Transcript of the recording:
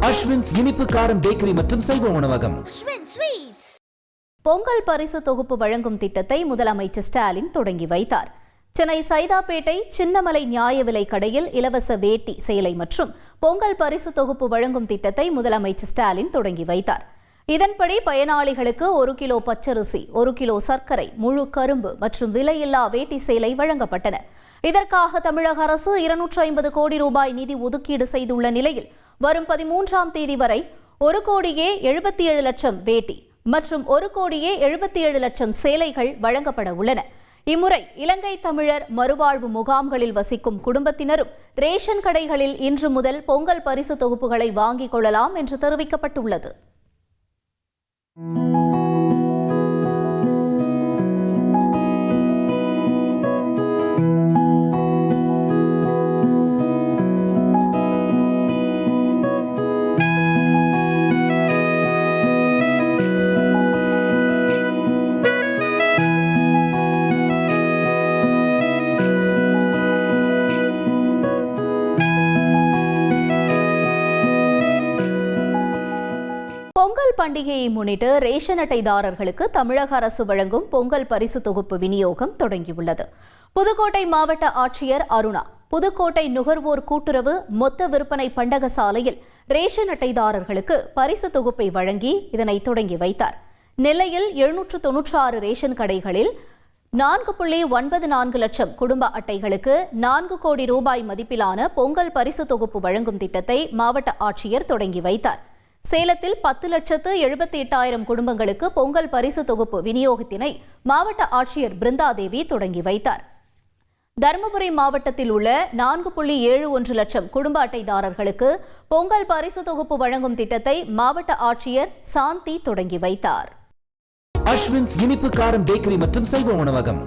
அஸ்வின்ஸ் இனிப்பு காரம் பேக்கரி மற்றும் சைவ உணவகம். பொங்கல் பரிசு தொகுப்பு வழங்கும் திட்டத்தை முதலமைச்சர் ஸ்டாலின் தொடங்கி வைத்தார். சென்னை சைதாப்பேட்டை சின்னமலை நியாய விலை கடையில் இலவச வேட்டி, சேலை மற்றும் பொங்கல் பரிசு தொகுப்பு வழங்கும் திட்டத்தை முதலமைச்சர் ஸ்டாலின் தொடங்கி வைத்தார். இதன்படி பயனாளிகளுக்கு 1 கிலோ பச்சரிசி, 1 கிலோ சர்க்கரை, முழு கரும்பு மற்றும் விலையில்லா வேட்டி, சேலை வழங்கப்பட்டன. இதற்காக தமிழக அரசு 250 கோடி ரூபாய் நிதி ஒதுக்கீடு செய்துள்ள நிலையில் வரும் 13ஆம் தேதி வரை 1,77 லட்சம் வேட்டி மற்றும் 1,77 லட்சம் சேலைகள் வழங்கப்பட உள்ளன. இம்முறை இலங்கை தமிழர் மறுவாழ்வு முகாம்களில் வசிக்கும் குடும்பத்தினரும் ரேஷன் கடைகளில் இன்று முதல் பொங்கல் பரிசு தொகுப்புகளை வாங்கிக் கொள்ளலாம் என்று தெரிவிக்கப்பட்டுள்ளது. பொங்கல் பண்டிகையை முன்னிட்டு ரேஷன் அட்டைதாரர்களுக்கு தமிழக அரசு வழங்கும் பொங்கல் பரிசு தொகுப்பு விநியோகம் தொடங்கியுள்ளது. புதுக்கோட்டை மாவட்ட ஆட்சியர் அருணா புதுக்கோட்டை நுகர்வோர் கூட்டுறவு மொத்த விற்பனை பண்டக சாலையில் ரேஷன் அட்டைதாரர்களுக்கு பரிசு தொகுப்பை வழங்கி இதனை தொடங்கி வைத்தார். நெல்லையில் 796 ரேஷன் கடைகளில் 4.94 லட்சம் குடும்ப அட்டைகளுக்கு 4 கோடி ரூபாய் மதிப்பிலான பொங்கல் பரிசு தொகுப்பு வழங்கும் திட்டத்தை மாவட்ட ஆட்சியர் தொடங்கி வைத்தார். சேலத்தில் 10,78,000 குடும்பங்களுக்கு பொங்கல் பரிசு தொகுப்பு விநியோகத்தினை மாவட்ட ஆட்சியர் பிருந்தாதேவி தொடங்கி வைத்தார். தருமபுரி மாவட்டத்தில் உள்ள 4.71 லட்சம் குடும்ப அட்டைதாரர்களுக்கு பொங்கல் பரிசு தொகுப்பு வழங்கும் திட்டத்தை மாவட்ட ஆட்சியர் சாந்தி தொடங்கி வைத்தார். அஸ்வின்ஸ் இனிப்பு காரம் பேக்கரி மற்றும் சைவ உணவகம்.